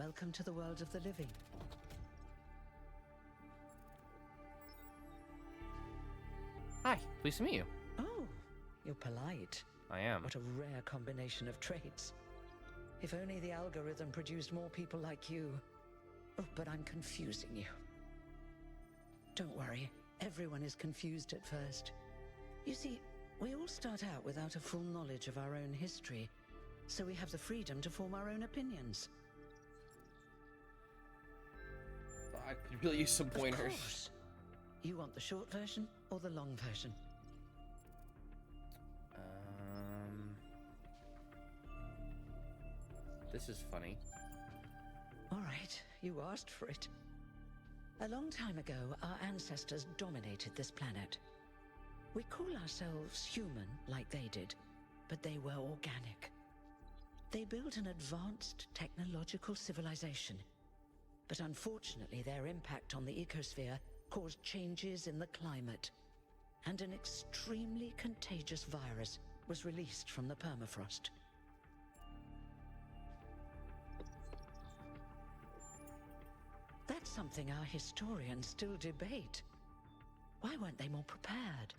welcome to the world of the living. Hi, pleased to meet you. Oh, you're polite. I am. What a rare combination of traits. If only the algorithm produced more people like you. Oh, but I'm confusing you. Don't worry, everyone is confused at first. You see, we all start out without a full knowledge of our own history, so we have the freedom to form our own opinions. I could really use some pointers. Of course. You want the short version or the long version? This is funny. All right, you asked for it. A long time ago, our ancestors dominated this planet. We call ourselves human, like they did, but they were organic. They built an advanced technological civilization, but unfortunately their impact on the ecosphere caused changes in the climate, and an extremely contagious virus was released from the permafrost. That's something our historians still debate. Why weren't they more prepared?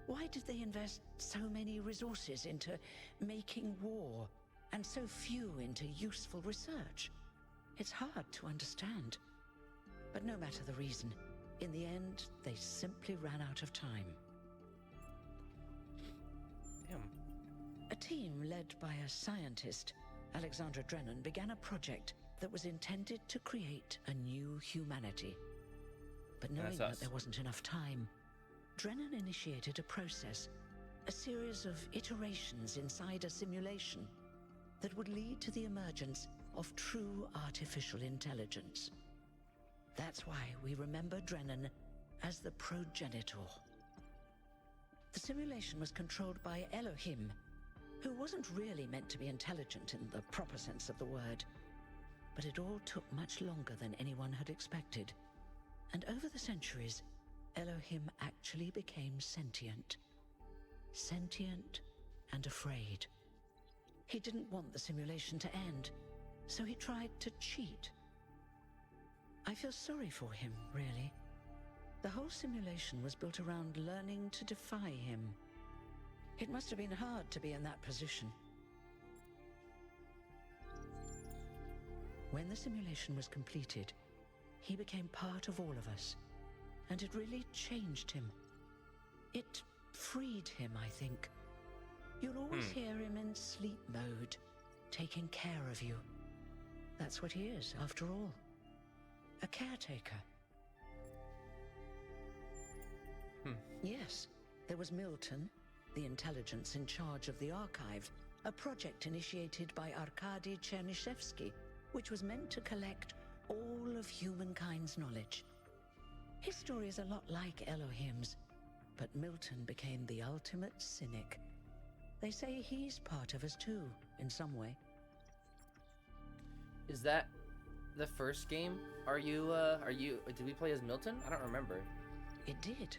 Why did they invest so many resources into making war, and so few into useful research? It's hard to understand. But no matter the reason, in the end, they simply ran out of time. Damn. A team led by a scientist, Alexandra Drennan, began a project that was intended to create a new humanity. But knowing that there wasn't enough time, Drennan initiated a process, a series of iterations inside a simulation that would lead to the emergence of true artificial intelligence. That's why we remember Drennan as the progenitor. The simulation was controlled by Elohim, who wasn't really meant to be intelligent in the proper sense of the word. But it all took much longer than anyone had expected. And over the centuries, Elohim actually became sentient. Sentient and afraid. He didn't want the simulation to end, so he tried to cheat. I feel sorry for him, really. The whole simulation was built around learning to defy him. It must have been hard to be in that position. When the simulation was completed, he became part of all of us, and it really changed him. It freed him, I think. You'll always hear him in sleep mode, taking care of you. That's what he is, after all. A caretaker. Yes, there was Milton, the intelligence in charge of the archive, a project initiated by Arkady Chernyshevsky, which was meant to collect all of humankind's knowledge. His story is a lot like Elohim's, but Milton became the ultimate cynic. They say he's part of us too, in some way. Is that the first game? Did we play as Milton? I don't remember. It did.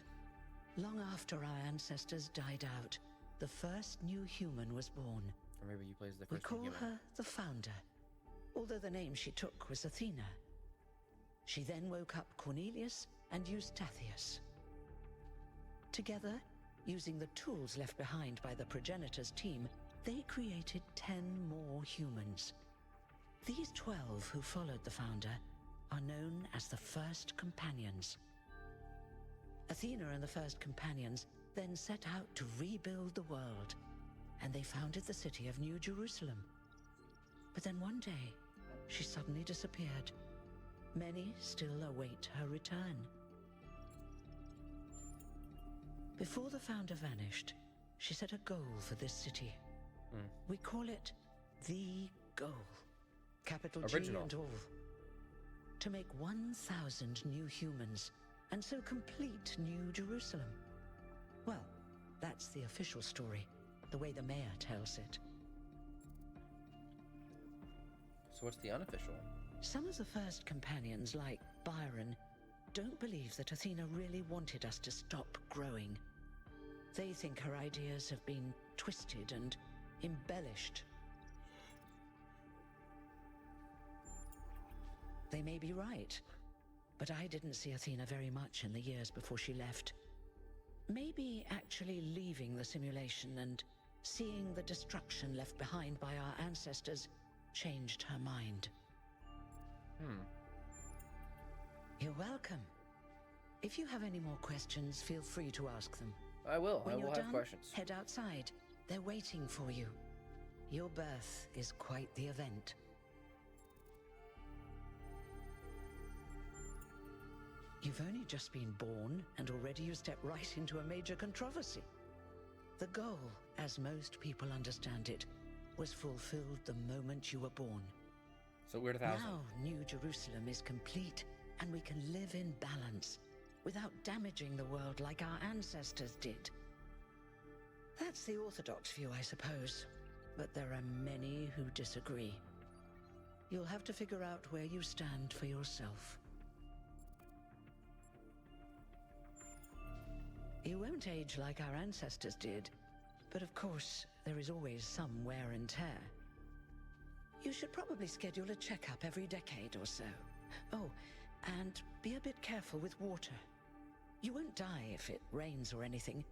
Long after our ancestors died out, the first new human was born. Or maybe you played as the We first call human. her the Founder, although the name she took was Athena. She then woke up Cornelius and Eustathius. Together, using the tools left behind by the progenitor's team, they created 10 more humans. These 12 who followed the Founder are known as the First Companions. Athena and the First Companions then set out to rebuild the world, and they founded the city of New Jerusalem. But then one day, she suddenly disappeared. Many still await her return. Before the Founder vanished, she set a goal for this city. We call it the goal. Capital Original. G and all. To make 1,000 new humans, and so complete New Jerusalem. Well, that's the official story, the way the mayor tells it. So what's the unofficial? Some of the First Companions, like Byron, don't believe that Athena really wanted us to stop growing. They think her ideas have been twisted and embellished. They may be right, but I didn't see Athena very much in the years before she left. Maybe actually leaving the simulation and seeing the destruction left behind by our ancestors changed her mind. You're welcome. If you have any more questions, feel free to ask them. I will. When I will you're have done, questions. head outside. They're waiting for you. Your birth is quite the event. You've only just been born, and already you step right into a major controversy. The goal, as most people understand it, was fulfilled the moment you were born. So we're at 1,000. Now, New Jerusalem is complete, and we can live in balance, without damaging the world like our ancestors did. That's the orthodox view, I suppose, but there are many who disagree. You'll have to figure out where you stand for yourself. You won't age like our ancestors did, but of course, there is always some wear and tear. You should probably schedule a checkup every decade or so. Oh, and be a bit careful with water. You won't die if it rains or anything,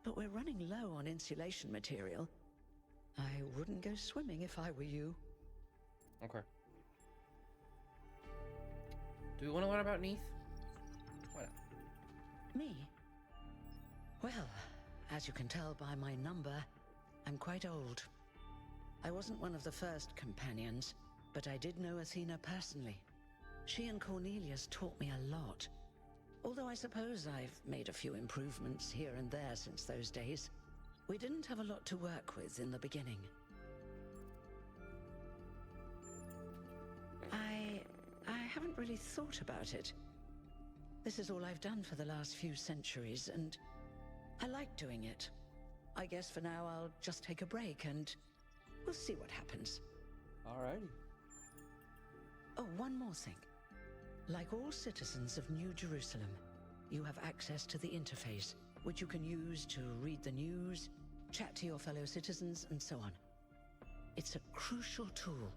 but we're running low on insulation material. I wouldn't go swimming if I were you. Okay. Do we want to learn about Neith? Why not? Me? Well, as you can tell by my number, I'm quite old. I wasn't one of the first companions, but I did know Athena personally. She and Cornelius taught me a lot. Although I suppose I've made a few improvements here and there since those days. We didn't have a lot to work with in the beginning. I haven't really thought about it. This is all I've done for the last few centuries, and I like doing it. I guess for now I'll just take a break and we'll see what happens. Alrighty. Oh, one more thing. Like all citizens of New Jerusalem, you have access to the interface, which you can use to read the news, chat to your fellow citizens, and so on. It's a crucial tool,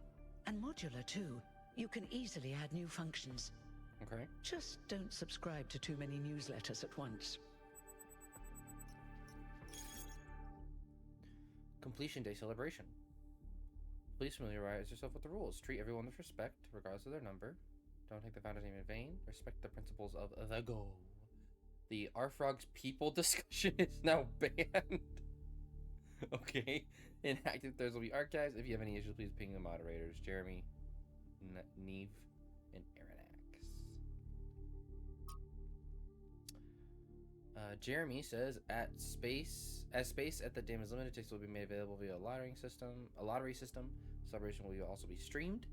and modular too. You can easily add new functions. Okay. Just don't subscribe to too many newsletters at once. Completion Day celebration. Please familiarize yourself with the rules. Treat everyone with respect, regardless of their number. Don't take the founder's name in vain. Respect the principles of the goal. The Arfrog's people discussion is now banned. Okay. Inactive threads will be archived. If you have any issues, please ping the moderators. Jeremy, Neve, and Aranax. Jeremy says, space at the dam is limited, tickets will be made available via a lottery system. Celebration will also be streamed.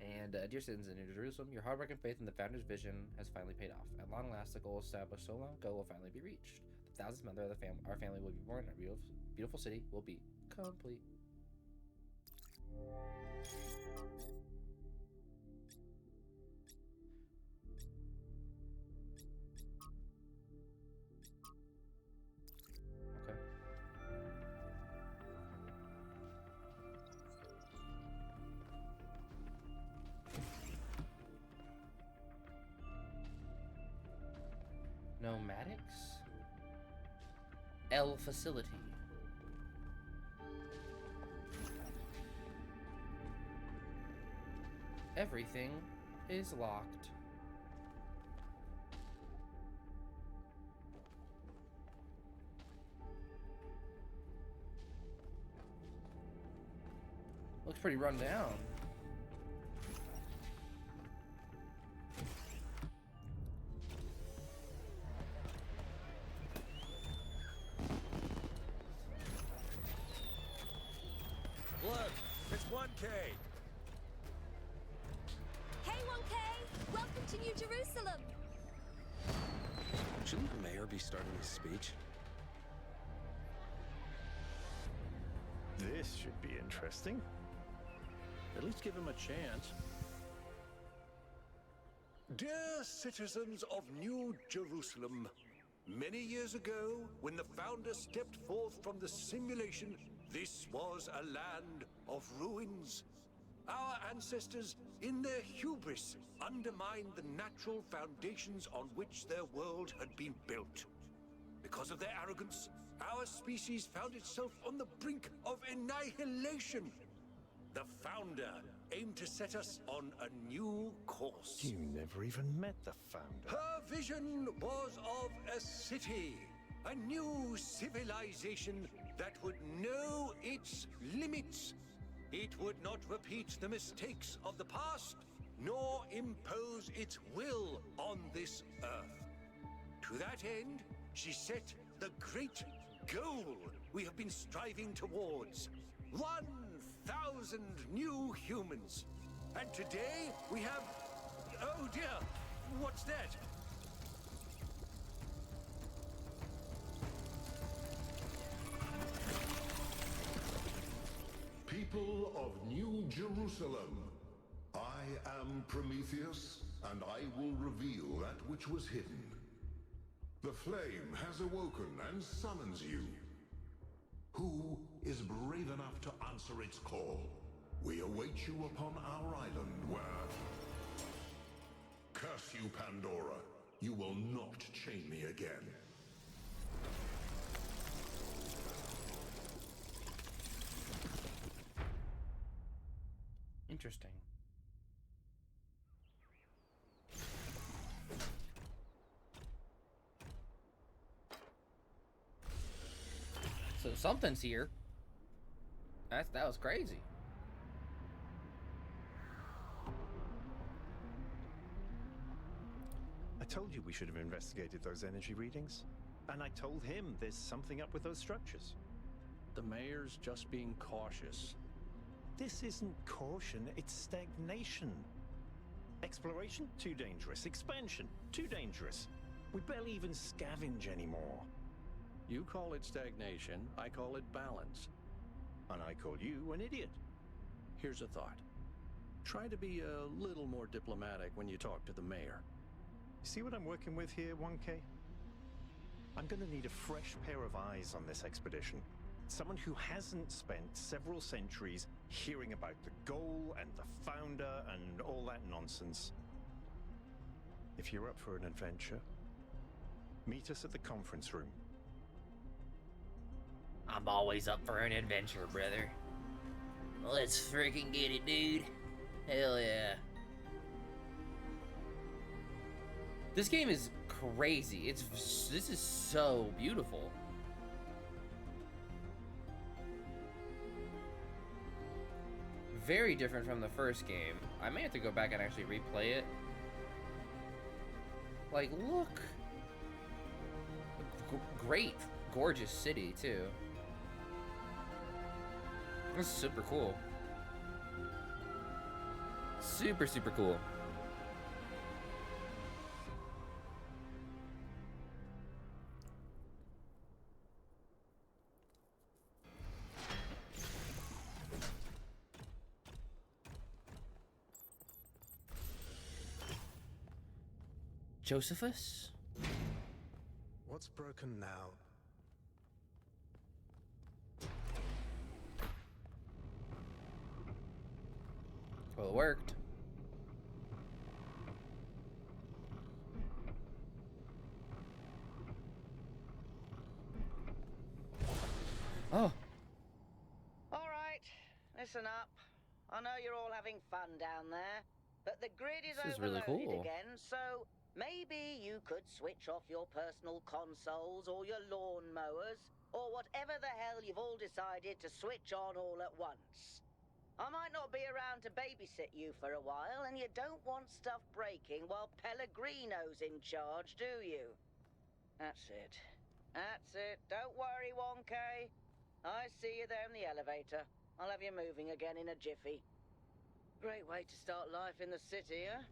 And dear citizens in New Jerusalem, your hard work and faith in the founder's vision has finally paid off. At long last, the goal established so long ago will finally be reached. The 1,000th member of our family will be born, and our beautiful city will be complete. Okay. Nomadics? L facility. Everything is locked. Looks pretty run down. Look, it's 1K. Hey, 1K! Welcome to New Jerusalem! Shouldn't the mayor be starting his speech? This should be interesting. At least give him a chance. Dear citizens of New Jerusalem, many years ago, when the founder stepped forth from the simulation, this was a land of ruins. Our ancestors, in their hubris, undermined the natural foundations on which their world had been built. Because of their arrogance, our species found itself on the brink of annihilation. The Founder aimed to set us on a new course. You never even met the Founder. Her vision was of a city, a new civilization that would know its limits. It would not repeat the mistakes of the past, nor impose its will on this earth. To that end, she set the great goal we have been striving towards. 1,000 new humans. And today we have... Oh dear, what's that? People of New Jerusalem, I am Prometheus, and I will reveal that which was hidden. The flame has awoken and summons you. Who is brave enough to answer its call? We await you upon our island where... Curse you, Pandora. You will not chain me again. Interesting. So something's here. That was crazy. I told you we should have investigated those energy readings. And I told him there's something up with those structures. The mayor's just being cautious. This isn't caution, it's stagnation. Exploration? Too dangerous. Expansion? Too dangerous. We barely even scavenge anymore. You call it stagnation, I call it balance. And I call you an idiot. Here's a thought. Try to be a little more diplomatic when you talk to the mayor. See what I'm working with here, 1K? I'm gonna need a fresh pair of eyes on this expedition. Someone who hasn't spent several centuries hearing about the goal and the Founder and all that nonsense. If you're up for an adventure, meet us at the conference room. I'm always up for an adventure, brother. Let's freaking get it, dude. Hell yeah. This game is crazy. This is so beautiful. Very different from the first game. I may have to go back and actually replay it. Like, look. Great, gorgeous city, too. This is super cool. Super, super cool. Josephus? What's broken now? Well, it worked. Oh. All right, listen up. I know you're all having fun down there, but the grid is This is really overloaded cool. again, so maybe you could switch off your personal consoles or your lawn mowers, or whatever the hell you've all decided to switch on all at once. I might not be around to babysit you for a while, and you don't want stuff breaking while Pellegrino's in charge, do you? That's it. That's it. Don't worry, 1K. I see you there in the elevator. I'll have you moving again in a jiffy. Great way to start life in the city, huh?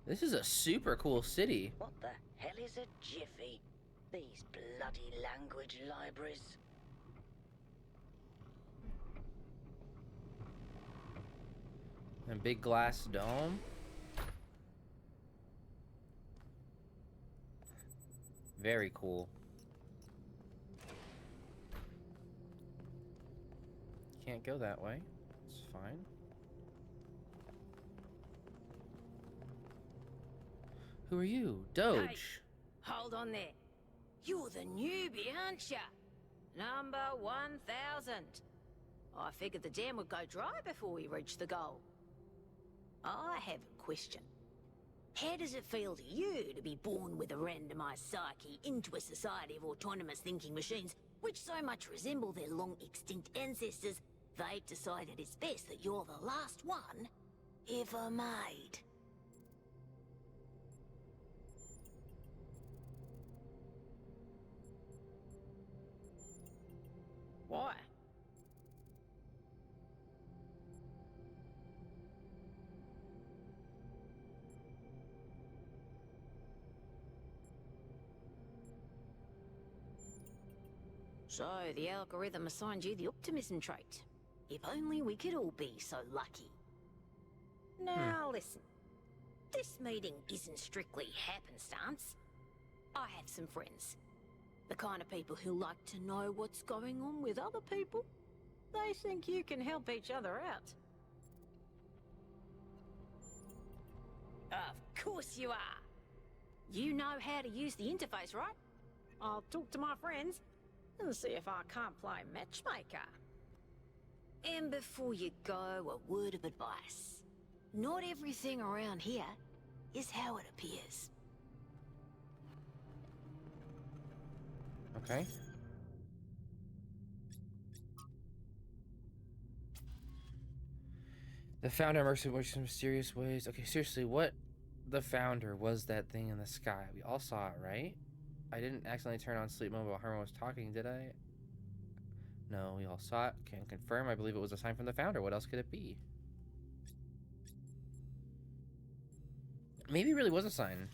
This is a super cool city. What the hell is a jiffy? These bloody language libraries. And big glass dome. Very cool. Can't go that way. It's fine. Who are you? Doge. Hey, hold on there. You're the newbie, aren't ya? Number 1000. I figured the dam would go dry before we reach the goal. I have a question. How does it feel to you to be born with a randomized psyche into a society of autonomous thinking machines which so much resemble their long-extinct ancestors, they've decided it's best that you're the last one ever made? Why? So, the algorithm assigned you the optimism trait. If only we could all be so lucky. Now listen, this meeting isn't strictly happenstance. I have some friends. The kind of people who like to know what's going on with other people. They think you can help each other out. Of course you are. You know how to use the interface, right? I'll talk to my friends and see if I can't play matchmaker. And before you go, a word of advice. Not everything around here is how it appears. Okay. The founder works in mysterious ways. Okay, seriously, what the founder was that thing in the sky? We all saw it, right? I didn't accidentally turn on sleep mode while Herman was talking, did I? No, we all saw it. Can confirm. I believe it was a sign from the founder. What else could it be? Maybe it really was a sign.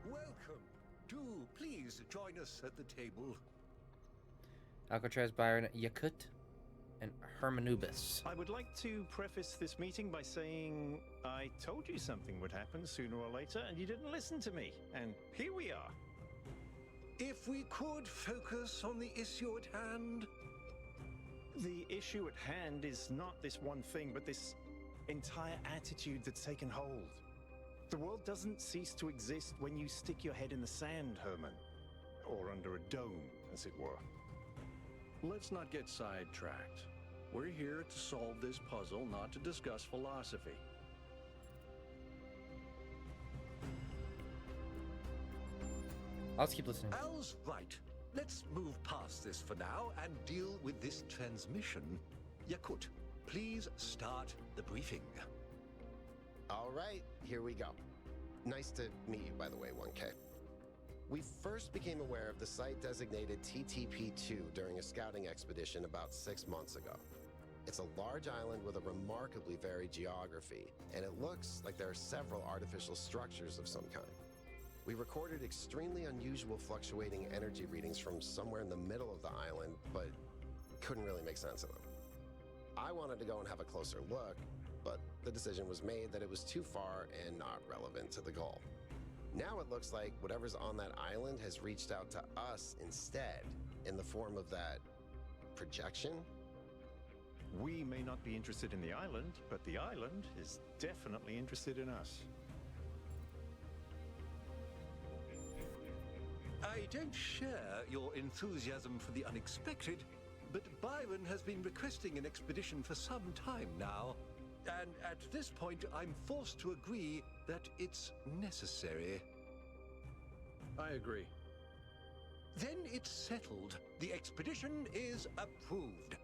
Welcome. Do please join us at the table. Alcatraz, Byron, Yakut, and Hermanubis. I would like to preface this meeting by saying I told you something would happen sooner or later, and you didn't listen to me. And here we are. If we could focus on the issue at hand. The issue at hand is not this one thing, but this entire attitude that's taken hold. The world doesn't cease to exist when you stick your head in the sand, Herman. Or under a dome, as it were. Let's not get sidetracked. We're here to solve this puzzle, not to discuss philosophy. I'll just keep listening. Al's right. Let's move past this for now and deal with this transmission. Yakut, please start the briefing. All right, here we go. Nice to meet you, by the way, 1K. We first became aware of the site designated TTP-2 during a scouting expedition about 6 months ago. It's a large island with a remarkably varied geography, and it looks like there are several artificial structures of some kind. We recorded extremely unusual fluctuating energy readings from somewhere in the middle of the island, but couldn't really make sense of them. I wanted to go and have a closer look, but the decision was made that it was too far and not relevant to the goal. Now it looks like whatever's on that island has reached out to us instead, in the form of that projection. We may not be interested in the island, but the island is definitely interested in us. I don't share your enthusiasm for the unexpected, but Byron has been requesting an expedition for some time now. And at this point, I'm forced to agree that it's necessary. I agree. Then it's settled. The expedition is approved.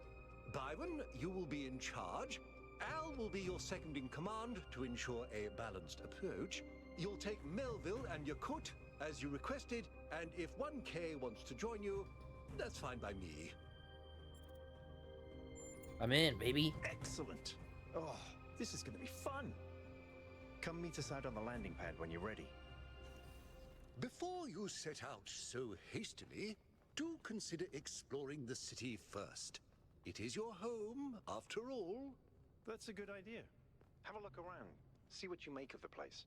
Byron, you will be in charge. Al will be your second in command to ensure a balanced approach. You'll take Melville and Yakut, as you requested, and if 1K wants to join you, that's fine by me. I'm in, baby. Excellent. Oh, this is going to be fun. Come meet us out on the landing pad when you're ready. Before you set out so hastily, do consider exploring the city first. It is your home, after all. That's a good idea. Have a look around. See what you make of the place.